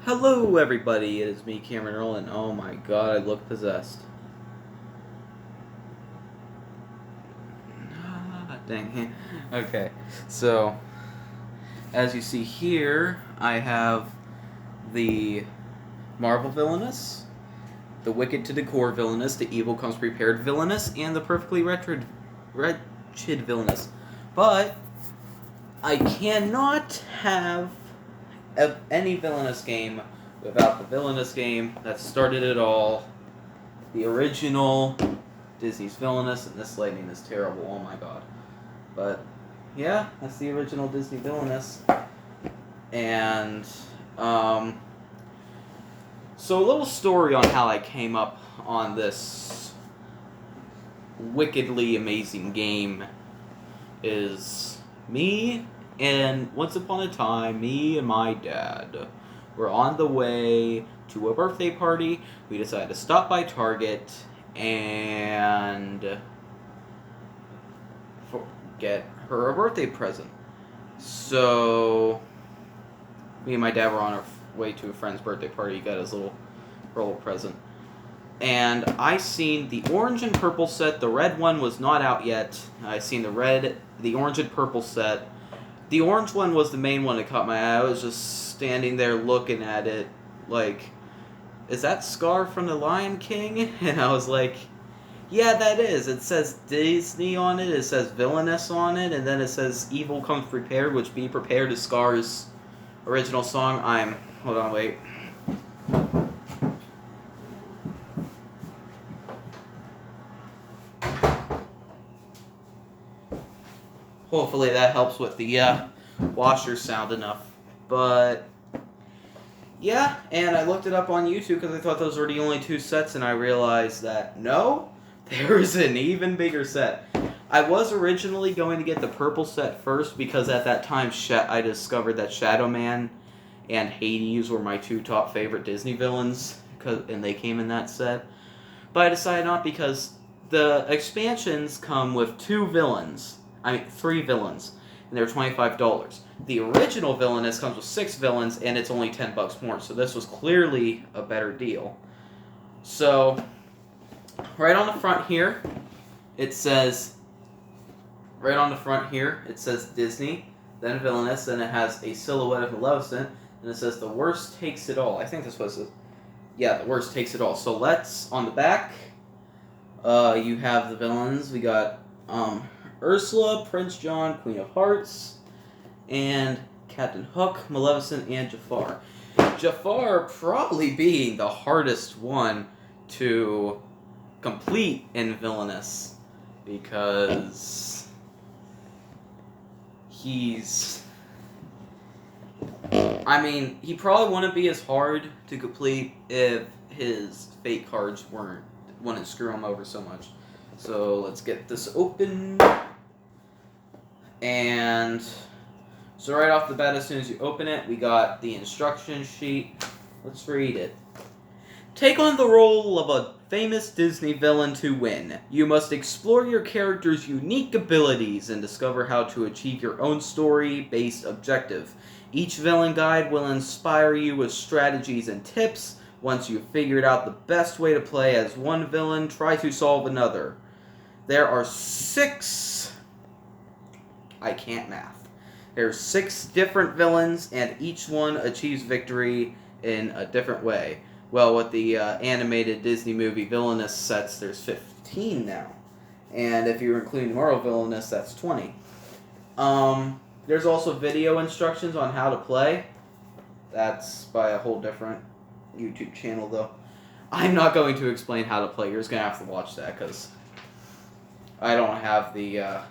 Hello everybody, it is me, Cameron Earl, and oh my god, I look possessed. Dang. Okay, so, as you see here, I have the Marvel Villainous, the Wicked to Decor Villainous, the Evil Comes Prepared Villainous, and the Perfectly Wretched Villainous. But, I cannot have any Villainous game without the Villainous game that started it all. The original Disney's Villainous, and this lighting is terrible, oh my god. But, yeah, that's the original Disney Villainous. And, so a little story on how I came up on this wickedly amazing game is me. And once upon a time, me and my dad were on the way to a birthday party. We decided to stop by Target and get her a birthday present. So, me and my dad were on our way to a friend's birthday party. He got his little present. And I seen the orange and purple set. The red one was not out yet. I seen the orange and purple set. The orange one was the main one that caught my eye. I was just standing there looking at it like, is that Scar from The Lion King? And I was like, yeah, that is. It says Disney on it, it says Villainous on it, and then it says Evil Comes Prepared, which Be Prepared is Scar's original song. Hold on, wait. Hopefully that helps with the washer sound enough. But, yeah, and I looked it up on YouTube because I thought those were the only two sets, and I realized that, no, there's an even bigger set. I was originally going to get the purple set first because at that time I discovered that Shadow Man and Hades were my two top favorite Disney villains, and they came in that set. But I decided not because the expansions come with three villains, and they're $25. The original Villainous comes with 6 villains, and it's only $10 more, so this was clearly a better deal. So, right on the front here, it says Disney, then Villainous, then it has a silhouette of Maleficent, and it says the worst takes it all. I think this was the worst takes it all. So on the back, you have the villains. We got Ursula, Prince John, Queen of Hearts, and Captain Hook, Maleficent, and Jafar. Jafar probably being the hardest one to complete in Villainous because he probably wouldn't be as hard to complete if his fate cards wouldn't screw him over so much. So let's get this open. And so right off the bat, as soon as you open it, we got the instruction sheet. Let's read it. Take on the role of a famous Disney villain to win. You must explore your character's unique abilities and discover how to achieve your own story-based objective. Each villain guide will inspire you with strategies and tips. Once you've figured out the best way to play as one villain, try to solve another. There are 6... I can't math. There's 6 different villains, and each one achieves victory in a different way. Well, with the animated Disney movie Villainous sets, there's 15 now. And if you're including the Marvel Villainous, that's 20. There's also video instructions on how to play. That's by a whole different YouTube channel, though. I'm not going to explain how to play. You're just going to have to watch that, because I don't have the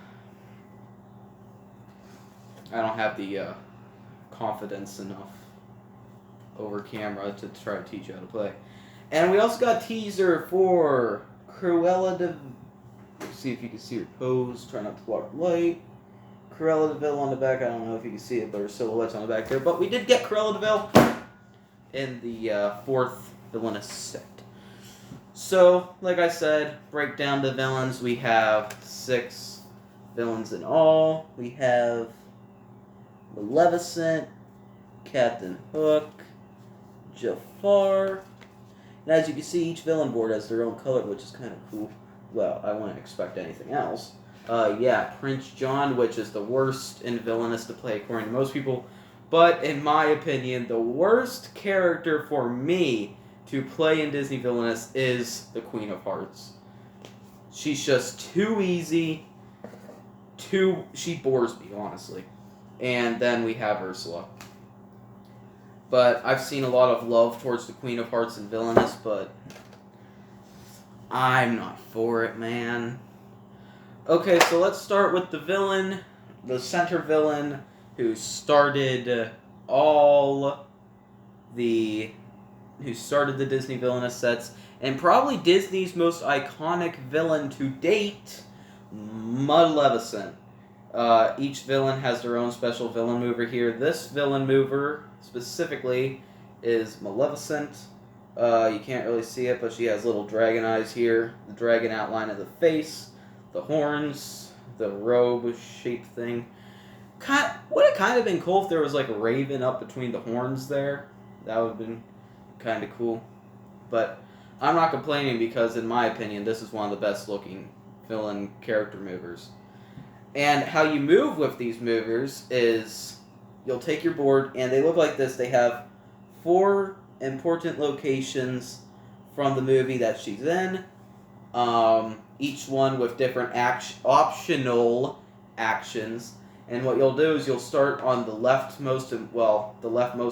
confidence enough over camera to try to teach you how to play. And we also got a teaser for Cruella de... See if you can see her pose. Try not to block the light. Cruella de Vil on the back. I don't know if you can see it, but her silhouette's on the back there. But we did get Cruella de Vil in the 4th Villainous set. So, like I said, break down the villains. We have 6 villains in all. We have Maleficent, Captain Hook, Jafar. And as you can see, each villain board has their own color, which is kind of cool. Well, I wouldn't expect anything else. Yeah, Prince John, which is the worst in Villainous to play according to most people. But in my opinion, the worst character for me to play in Disney Villainous is the Queen of Hearts. She's just too easy. She bores me, honestly. And then we have Ursula. But I've seen a lot of love towards the Queen of Hearts and Villainous, but I'm not for it, man. Okay, so let's start with the villain, the center villain, who started the Disney Villainous sets, and probably Disney's most iconic villain to date, Maleficent. Each villain has their own special villain mover here. This villain mover, specifically, is Maleficent. You can't really see it, but she has little dragon eyes here, the dragon outline of the face, the horns, the robe-shaped thing. Would it kind of been cool if there was like a raven up between the horns there? That would have been kind of cool. But I'm not complaining because, in my opinion, this is one of the best looking villain character movers. And how you move with these movers is you'll take your board, and they look like this. They have 4 important locations from the movie that she's in. Each one with different optional actions. And what you'll do is you'll start on the leftmost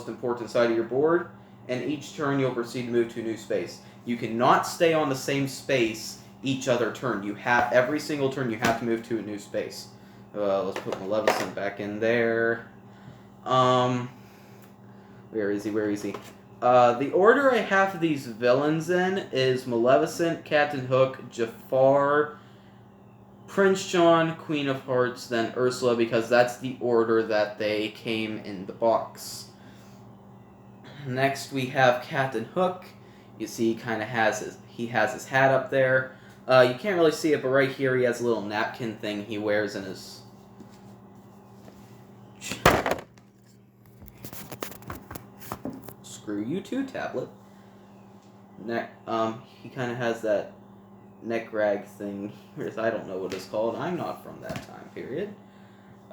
important side of your board, and each turn you'll proceed to move to a new space. You cannot stay on the same space each other turn. Every single turn you have to move to a new space. Let's put Maleficent back in there. Where is he? The order I have these villains in is Maleficent, Captain Hook, Jafar, Prince John, Queen of Hearts, then Ursula, because that's the order that they came in the box. Next we have Captain Hook. You see he has his hat up there. You can't really see it, but right here he has a little napkin thing he wears in his... Screw you too, tablet. He kind of has that neck rag thing. I don't know what it's called. I'm not from that time period.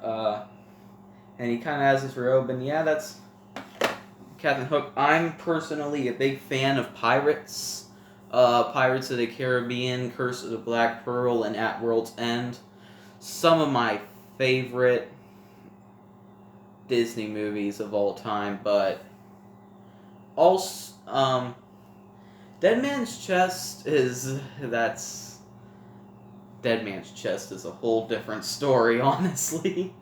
And he kind of has his robe, and yeah, that's Captain Hook. I'm personally a big fan of pirates. Pirates of the Caribbean, Curse of the Black Pearl, and At World's End. Some of my favorite Disney movies of all time, but also, Dead Man's Chest is a whole different story, honestly.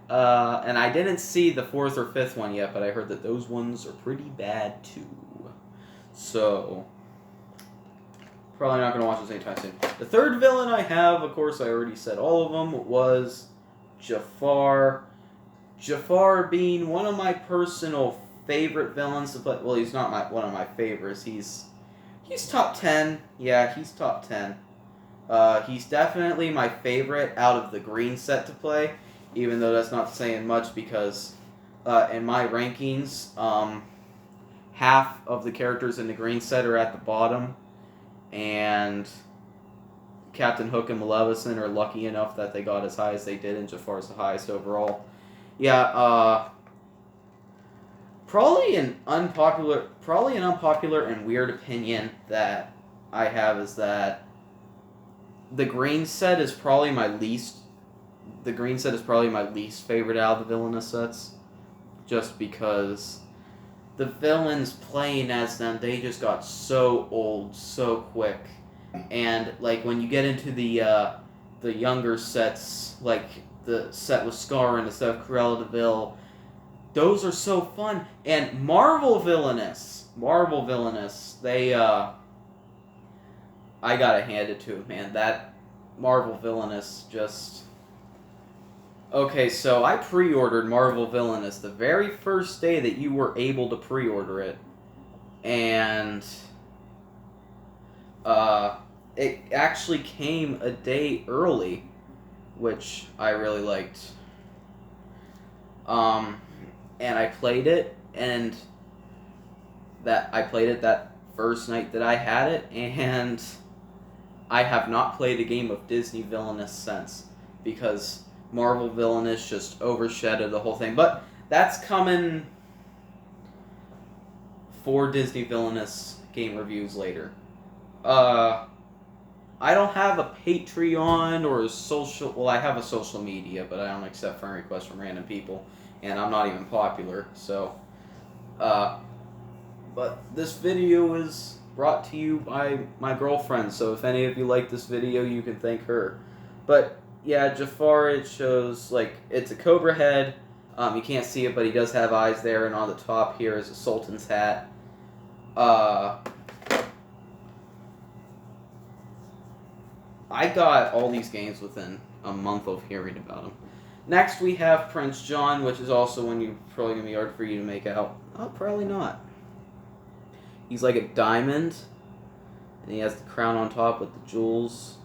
And I didn't see the 4th or 5th one yet, but I heard that those ones are pretty bad too. So, probably not going to watch those anytime soon. The third villain I have, of course I already said all of them, was Jafar. Jafar being one of my personal favorite villains to play. Well, he's not one of my favorites. He's top 10. Yeah, he's top 10. He's definitely my favorite out of the green set to play, even though that's not saying much because in my rankings, half of the characters in the green set are at the bottom, and Captain Hook and Maleficent are lucky enough that they got as high as they did, and Jafar's the highest overall. Yeah, probably an unpopular and weird opinion that I have is that the green set is probably my least favorite out of the Villainous sets, just because the villains playing as them, they just got so old so quick, and like when you get into the younger sets, like the set with Scar and the set of Cruella de Vil, those are so fun. And Marvel Villainous, they I gotta hand it to it, man. That Marvel Villainous just... Okay, so I pre-ordered Marvel Villainous the very first day that you were able to pre-order it. And it actually came a day early, which I really liked. And I played it, and that I played it that first night that I had it, and I have not played a game of Disney Villainous since, because Marvel Villainous just overshadowed the whole thing. But that's coming 4 Disney Villainous game reviews later. I don't have a Patreon or a social... Well, I have a social media, but I don't accept friend requests from random people, and I'm not even popular, so... But this video is brought to you by my girlfriend, so if any of you like this video, you can thank her. But, yeah, Jafar, it shows, like, it's a cobra head. You can't see it, but he does have eyes there, and on the top here is a sultan's hat. I got all these games within a month of hearing about them. Next, we have Prince John, which is also one you're probably going to be hard for you to make out. Oh, probably not. He's like a diamond, and he has the crown on top with the jewels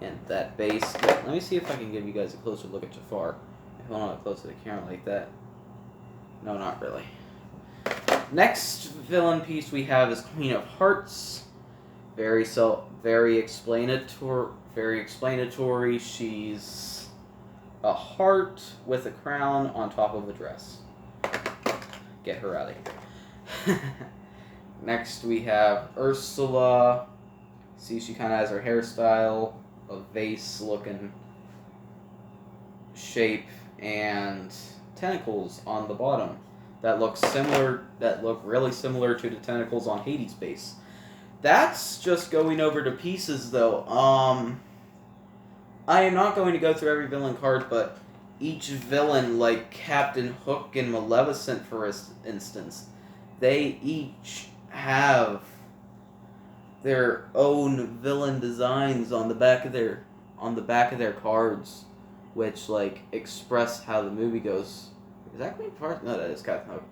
and that base. Let me see if I can give you guys a closer look at Jafar. Hold on, close to the camera like that. No, not really. Next villain piece we have is Queen of Hearts. Very explanatory. She's a heart with a crown on top of a dress. Get her out of here. Next we have Ursula. See, she kind of has her hairstyle, a vase-looking shape, and tentacles on the bottom that look really similar to the tentacles on Hades' base. That's just going over to pieces, though. I am not going to go through every villain card, but each villain, like Captain Hook and Maleficent, for instance, they each have their own villain designs on the back of their cards, which like express how the movie goes. Is that Queen Part? No, that is Captain Hook.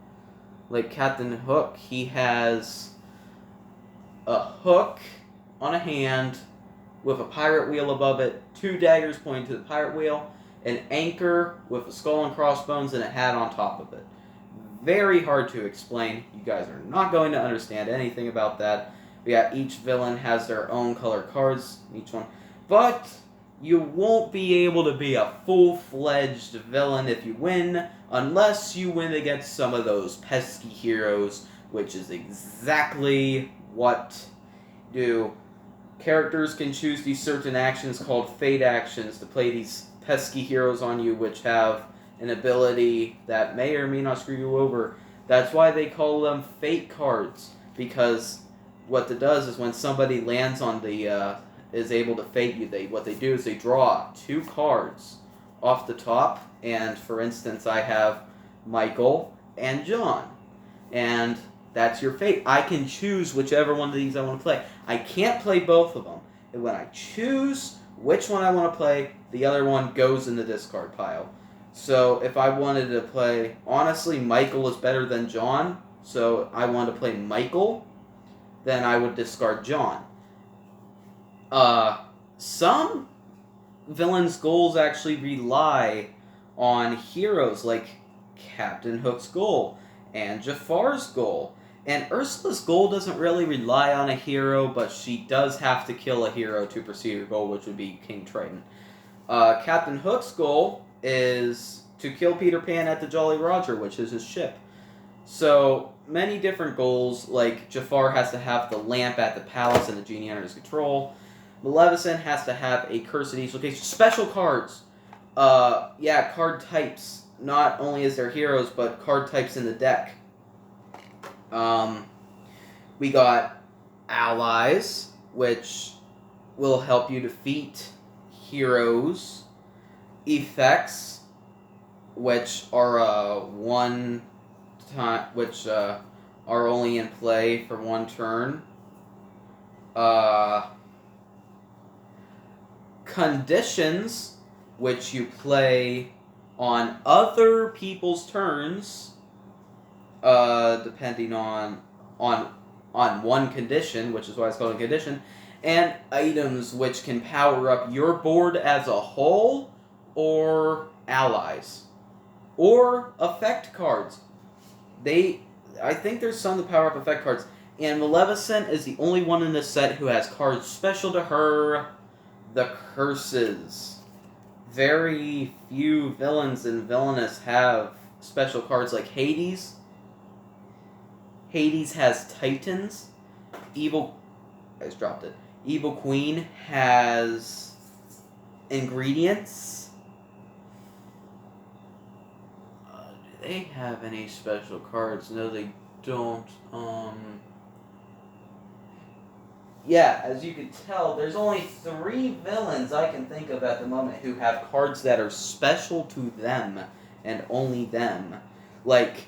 Like Captain Hook, he has a hook on a hand with a pirate wheel above it, 2 daggers pointing to the pirate wheel, an anchor with a skull and crossbones, and a hat on top of it. Very hard to explain. You guys are not going to understand anything about that. Each villain has their own color cards, each one. But you won't be able to be a full-fledged villain if you win, unless you win against some of those pesky heroes, which is exactly what do. Characters can choose these certain actions called fate actions to play these pesky heroes on you, which have an ability that may or may not screw you over. That's why they call them fate cards, because what it does is when somebody lands on the is able to fate you, what they do is they draw 2 cards off the top, and for instance I have Michael and John, and that's your fate. I can choose whichever one of these I want to play. I can't play both of them, and when I choose which one I want to play, the other one goes in the discard pile. So if I wanted to play, honestly, Michael is better than John, so I wanted to play Michael, then I would discard John. Some villains' goals actually rely on heroes, like Captain Hook's goal and Jafar's goal. And Ursula's goal doesn't really rely on a hero, but she does have to kill a hero to pursue her goal, which would be King Triton. Captain Hook's goal is to kill Peter Pan at the Jolly Roger, which is his ship. So, many different goals, like Jafar has to have the lamp at the palace and the genie under his control. Maleficent has to have a curse at each location. Special cards! Card types. Not only is there heroes, but card types in the deck. We got allies, which will help you defeat heroes. Effects, which are are only in play for 1 turn. Conditions, which you play on other people's turns, depending on one condition, which is why it's called a condition, and items which can power up your board as a whole, or allies, or effect cards. I think there's some of the power-up effect cards. And Maleficent is the only one in this set who has cards special to her. The curses. Very few villains in Villainous have special cards like Hades. Hades has Titans. Evil... I just dropped it. Evil Queen has Ingredients. Do they have any special cards? No, they don't. Yeah, as you can tell, there's only 3 villains I can think of at the moment who have cards that are special to them, and only them. Like,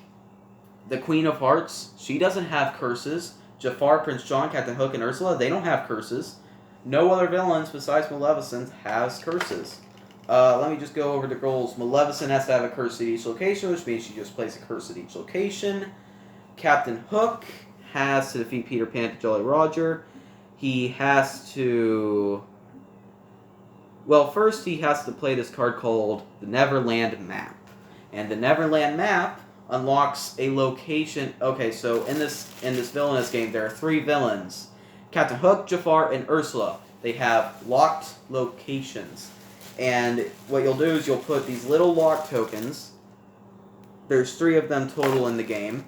the Queen of Hearts, she doesn't have curses. Jafar, Prince John, Captain Hook, and Ursula, they don't have curses. No other villains besides Maleficent has curses. Let me just go over the goals. Maleficent has to have a curse at each location, which means she just plays a curse at each location. Captain Hook has to defeat Peter Pan to Jolly Roger. He has to... Well, first he has to play this card called the Neverland Map. And the Neverland Map unlocks a location... Okay, so in this Villainous game, there are 3 villains. Captain Hook, Jafar, and Ursula. They have locked locations. And what you'll do is you'll put these little lock tokens, there's 3 of them total in the game,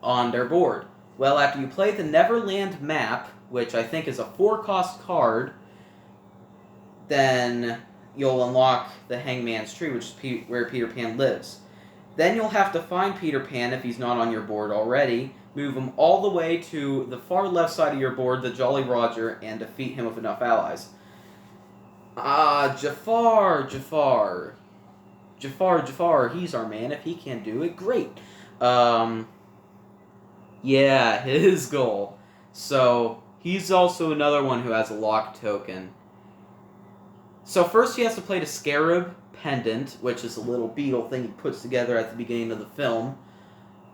on their board. Well, after you play the Neverland Map, which I think is a 4-cost card, then you'll unlock the Hangman's Tree, which is where Peter Pan lives. Then you'll have to find Peter Pan if he's not on your board already, move him all the way to the far left side of your board, the Jolly Roger, and defeat him with enough allies. Jafar, he's our man. If he can do it, great. Yeah, his goal. So, he's also another one who has a lock token. So first he has to play the Scarab Pendant, which is a little beetle thing he puts together at the beginning of the film.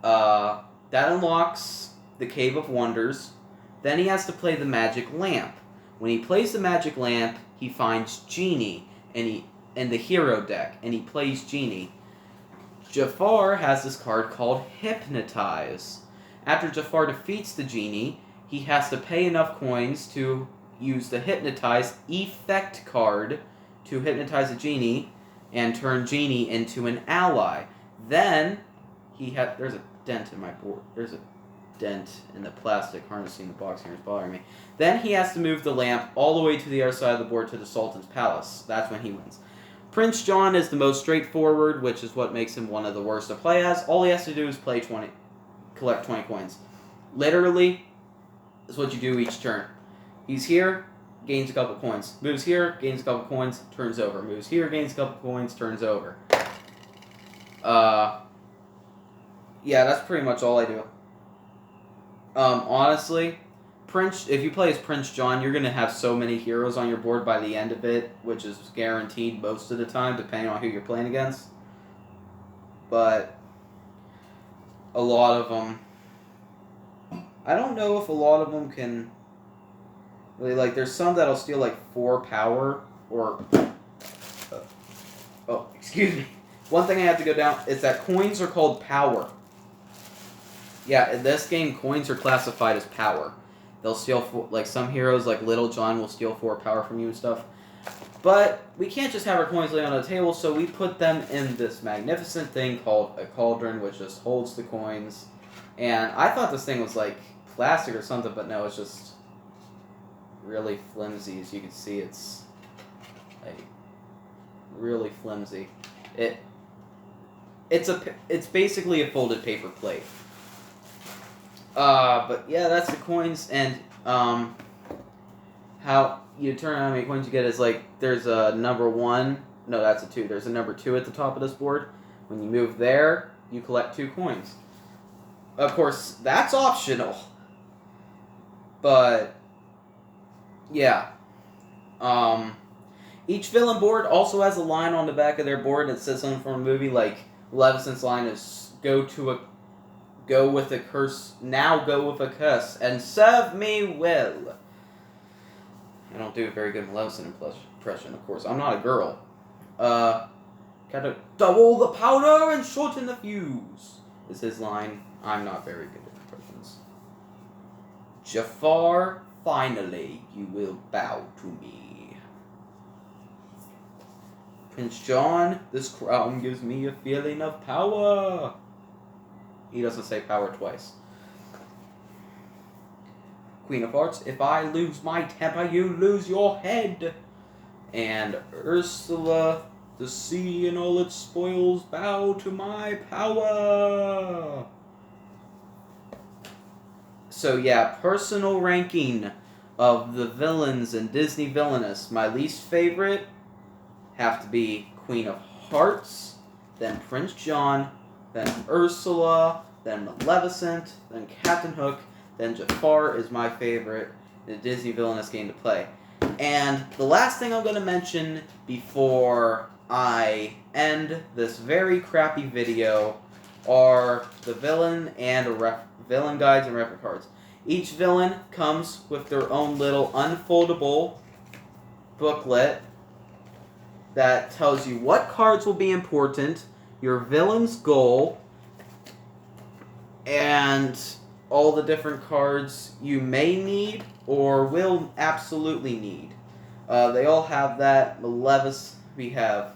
That unlocks the Cave of Wonders. Then he has to play the Magic Lamp. When he plays the Magic Lamp, he finds Genie in the hero deck, and he plays Genie. Jafar has this card called Hypnotize. After Jafar defeats the Genie, he has to pay enough coins to use the Hypnotize effect card to hypnotize a Genie and turn Genie into an ally. Then, there's a dent in my board. There's a dent in the plastic harnessing the box here is bothering me. Then he has to move the lamp all the way to the other side of the board to the Sultan's palace. That's when he wins. Prince John is the most straightforward, which is what makes him one of the worst to play as. All he has to do is collect 20 coins. Literally, is what you do each turn. He's here, gains a couple coins. Moves here, gains a couple coins, turns over. Moves here, gains a couple coins, turns over. Yeah, that's pretty much all I do. Honestly, if you play as Prince John, you're going to have so many heroes on your board by the end of it, which is guaranteed most of the time, depending on who you're playing against. But a lot of them... I don't know if a lot of them can... Really, like, there's some that'll steal, like, 4 power, or... oh, excuse me. One thing I have to go down is that coins are called power. Yeah, in this game, coins are classified as power. They'll steal, like, some heroes, like Little John, will steal 4 power from you and stuff. But we can't just have our coins lay on the table, so we put them in this magnificent thing called a cauldron, which just holds the coins. And I thought this thing was, like, plastic or something, but no, it's just really flimsy. As you can see, it's, like, really flimsy. It's basically a folded paper plate. But yeah, that's the coins, and how you determine how many coins you get is, like, there's a number 1, no, that's a 2, there's a number 2 at the top of this board. When you move there, you collect 2 coins. Of course, that's optional. But, yeah. Each villain board also has a line on the back of their board that says something from a movie, like, Maleficent's line is, go with a curse, now go with a curse, and serve me well. I don't do a very good Maleficent impression, of course. I'm not a girl. Gotta double the powder and shorten the fuse, is his line. I'm not very good at impressions. Jafar, finally, you will bow to me. Prince John, this crown gives me a feeling of power. He doesn't say power twice. Queen of Hearts, if I lose my temper, you lose your head. And Ursula, the sea and all its spoils bow to my power. So yeah, personal ranking of the villains in Disney Villainous. My least favorite have to be Queen of Hearts, then Prince John, then Ursula, then Maleficent, then Captain Hook, then Jafar is my favorite in the Disney Villainous game to play. And the last thing I'm going to mention before I end this very crappy video are the villain guides and reference cards. Each villain comes with their own little unfoldable booklet that tells you what cards will be important, your villain's goal, and all the different cards you may need or will absolutely need. They all have that. We have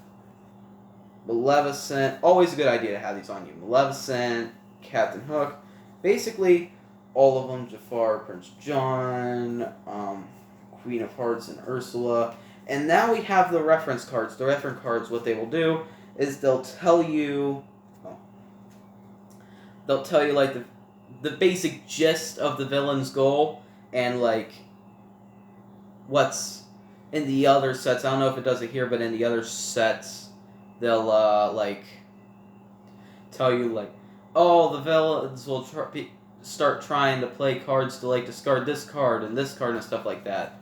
Maleficent. Always a good idea to have these on you. Maleficent, Captain Hook. Basically, all of them. Jafar, Prince John, Queen of Hearts, and Ursula. And now we have the reference cards. The reference cards, what they will do is they'll tell you... They'll tell you, like, the basic gist of the villain's goal and, like, what's in the other sets. I don't know if it does it here, but in the other sets, they'll, like, tell you, like, oh, the villains will start trying to play cards to, like, discard this card and stuff like that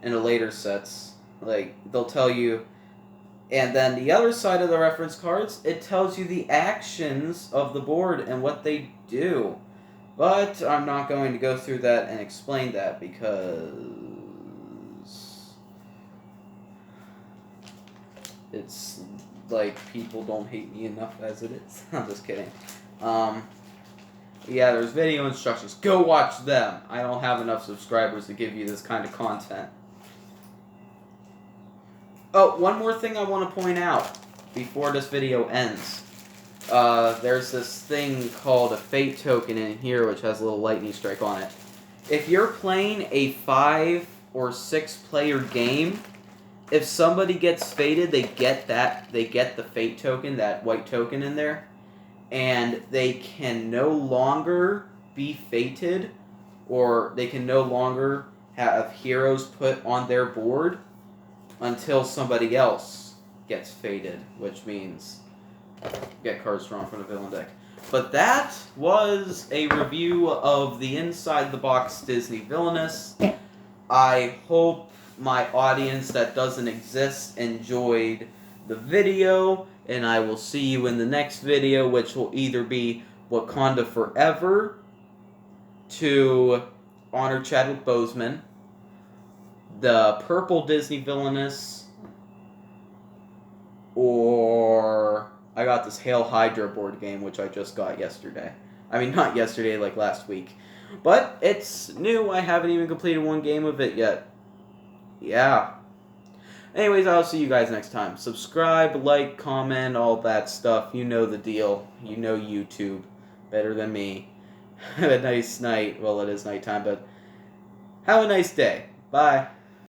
in the later sets. Like, they'll tell you... And then the other side of the reference cards, it tells you the actions of the board and what they do. But I'm not going to go through that and explain that because it's like people don't hate me enough as it is. I'm just kidding. Yeah, there's video instructions. Go watch them. I don't have enough subscribers to give you this kind of content. Oh, one more thing I want to point out before this video ends. There's this thing called a fate token in here, which has a little lightning strike on it. If you're playing a 5 or 6 player game, if somebody gets fated, they get the fate token, that white token in there, and they can no longer be fated, or they can no longer have heroes put on their board until somebody else gets fated, which means get cards drawn from the villain deck. But that was a review of the Inside the Box Disney Villainous. I hope my audience that doesn't exist enjoyed the video, and I will see you in the next video, which will either be Wakanda Forever to honor Chadwick Boseman, the Purple Disney Villainous, or I got this Hail Hydra board game, which I just got yesterday. I mean, not yesterday, like last week. But it's new. I haven't even completed one game of it yet. Yeah. Anyways, I'll see you guys next time. Subscribe, like, comment, all that stuff. You know the deal. You know YouTube better than me. Have a nice night. Well, it is nighttime, but have a nice day. Bye.